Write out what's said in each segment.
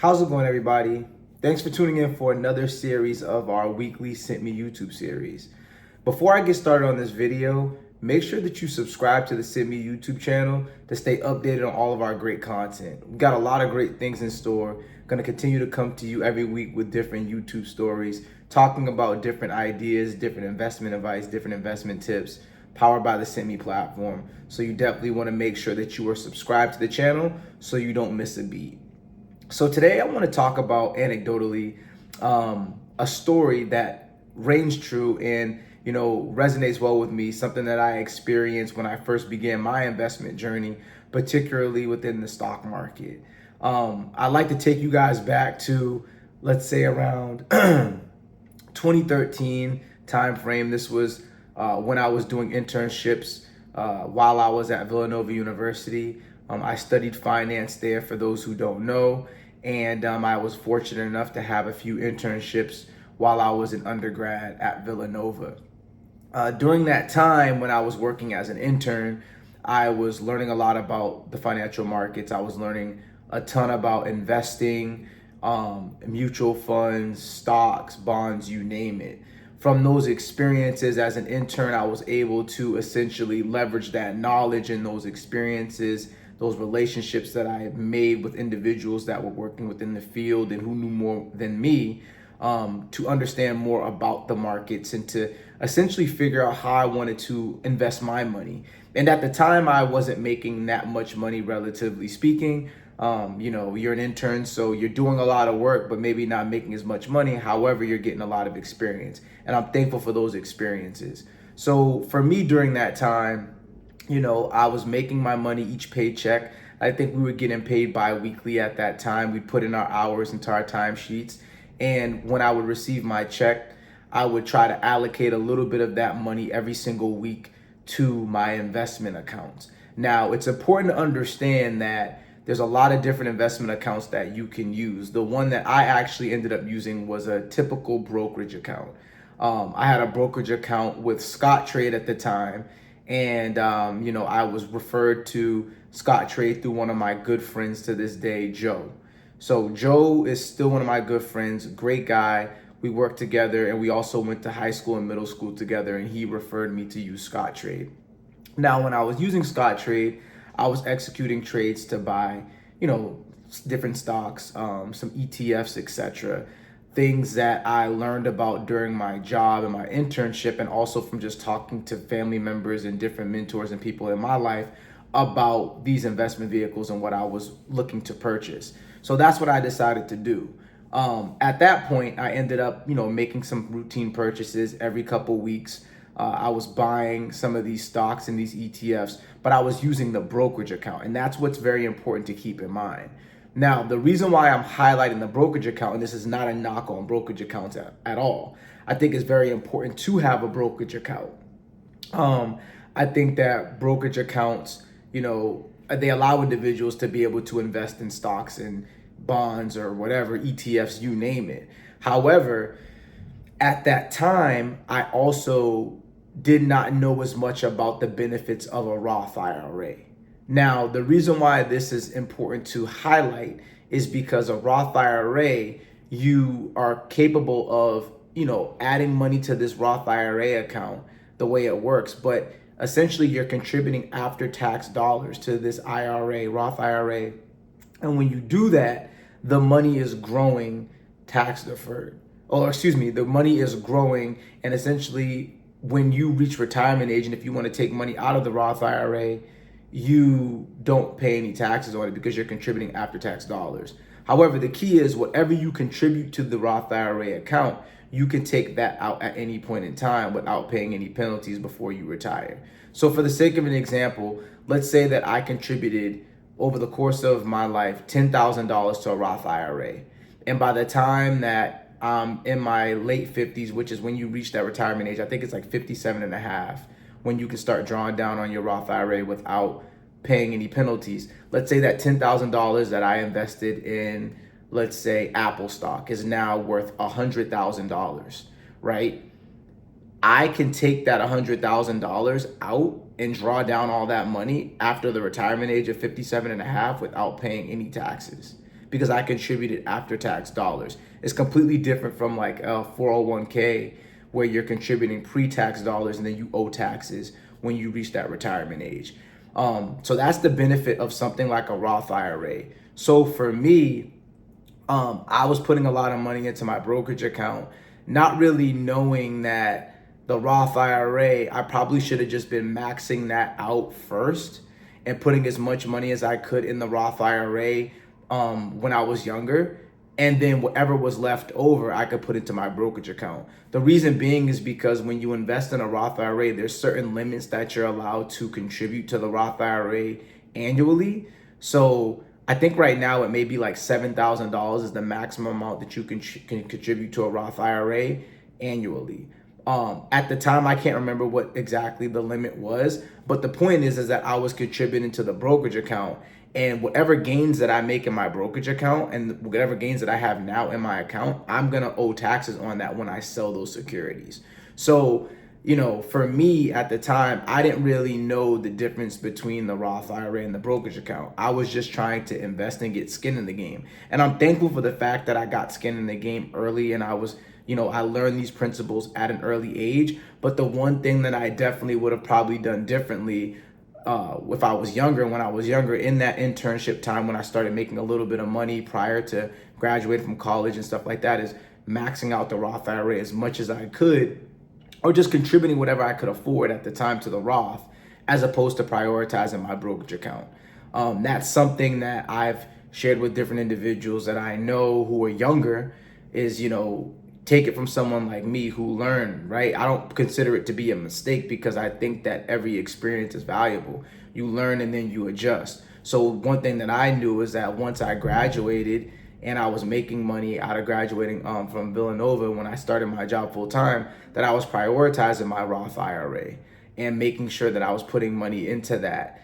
How's it going, everybody? Thanks for tuning in for another series of our weekly SimpMe YouTube series. Before I get started on this video, make sure that you subscribe to the SimpMe YouTube channel to stay updated on all of our great content. We've got a lot of great things in store. Going to continue to come to you every week with different YouTube stories, talking about different ideas, different investment advice, different investment tips, powered by the SimpMe platform. So you definitely want to make sure that you are subscribed to the channel so you don't miss a beat. So today I want to talk about anecdotally a story that rings true and resonates well with me, something that I experienced when I first began my investment journey, particularly within the stock market. I'd like to take you guys back to, let's say, around 2013 time frame. This was when I was doing internships while I was at Villanova University. I studied finance there, for those who don't know, and I was fortunate enough to have a few internships while I was an undergrad at Villanova. During that time when I was working as an intern, I was learning a lot about the financial markets. I was learning a ton about investing, mutual funds, stocks, bonds, you name it. From those experiences as an intern, I was able to essentially leverage that knowledge and those experiences, those relationships that I had made with individuals that were working within the field and who knew more than me, to understand more about the markets and to essentially figure out how I wanted to invest my money. And at the time, I wasn't making that much money, relatively speaking. You're an intern, so you're doing a lot of work, but maybe not making as much money. However, you're getting a lot of experience, and I'm thankful for those experiences. So for me during that time, I was making my money each paycheck. I think we were getting paid bi-weekly at that time. We put in our hours into our timesheets. And when I would receive my check, I would try to allocate a little bit of that money every single week to my investment accounts. Now, it's important to understand that there's a lot of different investment accounts that you can use. The one that I actually ended up using was a typical brokerage account. I had a brokerage account with Scottrade at the time. And, I was referred to Scottrade through one of my good friends to this day, Joe. So Joe is still one of my good friends, great guy. We worked together and we also went to high school and middle school together, and he referred me to use Scottrade. Now, when I was using Scottrade, I was executing trades to buy, different stocks, some ETFs, etc. Things that I learned about during my job and my internship, and also from just talking to family members and different mentors and people in my life about these investment vehicles and what I was looking to purchase. So that's what I decided to do. At that point, I ended up, making some routine purchases every couple weeks. I was buying some of these stocks and these ETFs, but I was using the brokerage account. And that's what's very important to keep in mind. Now, the reason why I'm highlighting the brokerage account, and this is not a knock on brokerage accounts at all, I think it's very important to have a brokerage account. I think that brokerage accounts, they allow individuals to be able to invest in stocks and bonds or whatever, ETFs, you name it. However, at that time, I also did not know as much about the benefits of a Roth IRA. Now, the reason why this is important to highlight is because a Roth IRA, you are capable of, adding money to this Roth IRA account the way it works, but essentially you're contributing after-tax dollars to this IRA, Roth IRA. And when you do that, the money is growing tax deferred. The money is growing, and essentially when you reach retirement age, and if you want to take money out of the Roth IRA, you don't pay any taxes on it because you're contributing after-tax dollars. However, the key is whatever you contribute to the Roth IRA account, you can take that out at any point in time without paying any penalties before you retire. So for the sake of an example, let's say that I contributed over the course of my life $10,000 to a Roth IRA. And by the time that I'm in my late 50s, which is when you reach that retirement age, I think it's like 57 and a half, when you can start drawing down on your Roth IRA without paying any penalties. Let's say that $10,000 that I invested in, let's say Apple stock, is now worth $100,000, right? I can take that $100,000 out and draw down all that money after the retirement age of 57 and a half without paying any taxes, because I contributed after-tax dollars. It's completely different from like a 401k where you're contributing pre-tax dollars and then you owe taxes when you reach that retirement age. So that's the benefit of something like a Roth IRA. So for me, I was putting a lot of money into my brokerage account, not really knowing that the Roth IRA, I probably should have just been maxing that out first and putting as much money as I could in the Roth IRA when I was younger. And then whatever was left over, I could put into my brokerage account. The reason being is because when you invest in a Roth IRA, there's certain limits that you're allowed to contribute to the Roth IRA annually. So I think right now it may be like $7,000 is the maximum amount that you can contribute to a Roth IRA annually. At the time, I can't remember what exactly the limit was, but the point is that I was contributing to the brokerage account, and whatever gains that I make in my brokerage account and whatever gains that I have now in my account, I'm gonna owe taxes on that when I sell those securities. So, for me at the time, I didn't really know the difference between the Roth IRA and the brokerage account. I was just trying to invest and get skin in the game. And I'm thankful for the fact that I got skin in the game early, and I was, I learned these principles at an early age. But the one thing that I definitely would have probably done differently if I was younger, when I was younger, in that internship time when I started making a little bit of money prior to graduating from college and stuff like that, is maxing out the Roth IRA as much as I could, or just contributing whatever I could afford at the time to the Roth, as opposed to prioritizing my brokerage account. That's something that I've shared with different individuals that I know who are younger, is, take it from someone like me who learned, right? I don't consider it to be a mistake because I think that every experience is valuable. You learn and then you adjust. So one thing that I knew is that once I graduated and I was making money out of graduating from Villanova, when I started my job full time, that I was prioritizing my Roth IRA and making sure that I was putting money into that.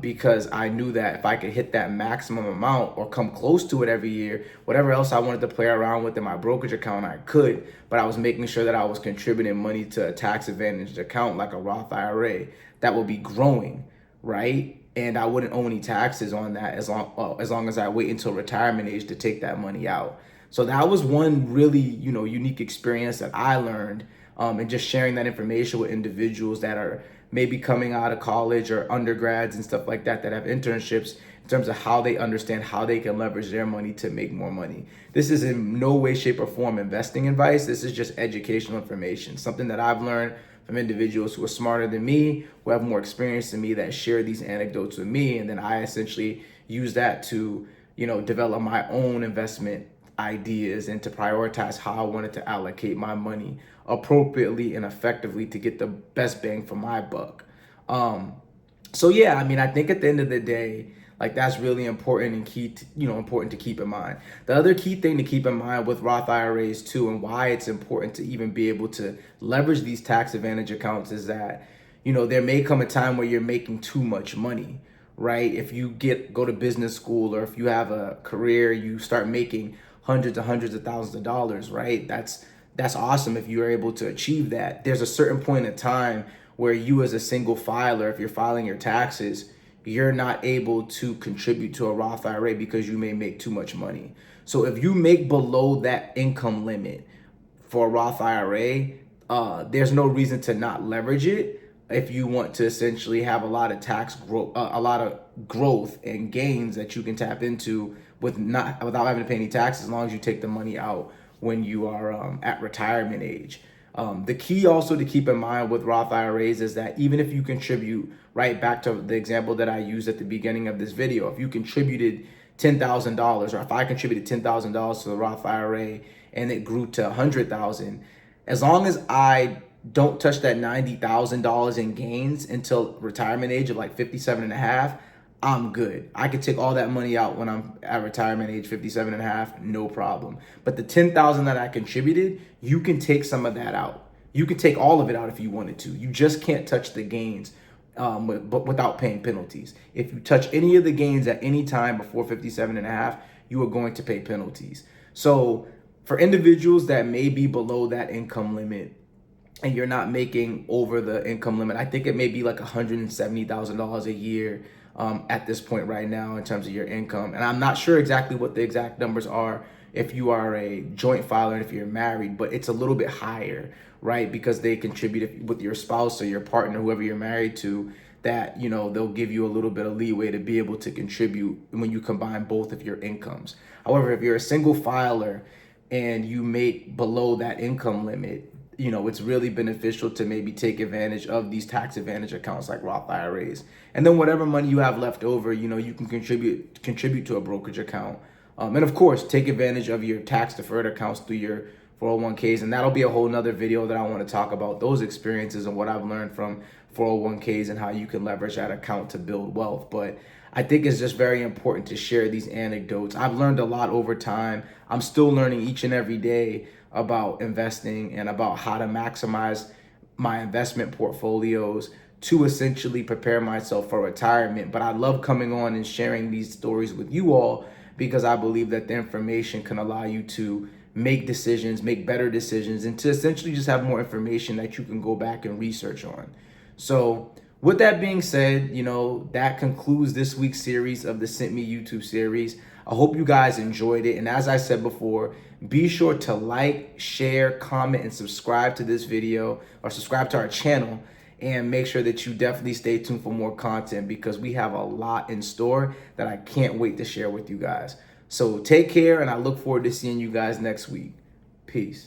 Because I knew that if I could hit that maximum amount or come close to it every year, whatever else I wanted to play around with in my brokerage account, I could, but I was making sure that I was contributing money to a tax advantaged account like a Roth IRA that would be growing, right? And I wouldn't owe any taxes on that as long as I wait until retirement age to take that money out. So that was one really, unique experience that I learned, and just sharing that information with individuals that are maybe coming out of college or undergrads and stuff like that have internships, in terms of how they understand how they can leverage their money to make more money. This is in no way, shape, or form investing advice. This is just educational information, something that I've learned from individuals who are smarter than me, who have more experience than me, that share these anecdotes with me, and then I essentially use that to, develop my own investment ideas and to prioritize how I wanted to allocate my money appropriately and effectively to get the best bang for my buck. So yeah, I think at the end of the day, like, that's really important and key to, important to keep in mind. The other key thing to keep in mind with Roth IRAs too, and why it's important to even be able to leverage these tax advantage accounts, is that, there may come a time where you're making too much money, right? If you go to business school, or if you have a career, you start making hundreds of thousands of dollars, right? That's awesome if you're able to achieve that. There's a certain point in time where you, as a single filer, if you're filing your taxes, you're not able to contribute to a Roth IRA because you may make too much money. So if you make below that income limit for a Roth IRA, there's no reason to not leverage it if you want to essentially have a lot of a lot of growth and gains that you can tap into without having to pay any taxes, as long as you take the money out when you are at retirement age. The key also to keep in mind with Roth IRAs is that even if you contribute, right back to the example that I used at the beginning of this video, if you contributed $10,000, or if I contributed $10,000 to the Roth IRA and it grew to $100,000, as long as I don't touch that $90,000 in gains until retirement age of like 57 and a half, I'm good. I could take all that money out when I'm at retirement age 57 and a half, no problem. But the 10,000 that I contributed, you can take some of that out. You can take all of it out if you wanted to. You just can't touch the gains but without paying penalties. If you touch any of the gains at any time before 57 and a half, you are going to pay penalties. So for individuals that may be below that income limit, and you're not making over the income limit, I think it may be like $170,000 a year at this point right now in terms of your income. And I'm not sure exactly what the exact numbers are if you are a joint filer and if you're married, but it's a little bit higher, right? Because they contribute with your spouse or your partner, whoever you're married to, that, you know, they'll give you a little bit of leeway to be able to contribute when you combine both of your incomes. However, if you're a single filer and you make below that income limit, you know, it's really beneficial to maybe take advantage of these tax advantage accounts like Roth IRAs. And then whatever money you have left over, you know, you can contribute to a brokerage account. And of course, take advantage of your tax deferred accounts through your 401ks. And that'll be a whole nother video that I want to talk about those experiences and what I've learned from 401ks and how you can leverage that account to build wealth. But I think it's just very important to share these anecdotes. I've learned a lot over time. I'm still learning each and every day about investing and about how to maximize my investment portfolios to essentially prepare myself for retirement. But I love coming on and sharing these stories with you all because I believe that the information can allow you to make decisions, make better decisions, and to essentially just have more information that you can go back and research on. So with that being said, you know, that concludes this week's series of the SimpMe YouTube series. I hope you guys enjoyed it. And as I said before, be sure to like, share, comment, and subscribe to this video, or subscribe to our channel, and make sure that you definitely stay tuned for more content because we have a lot in store that I can't wait to share with you guys. So take care, and I look forward to seeing you guys next week. Peace.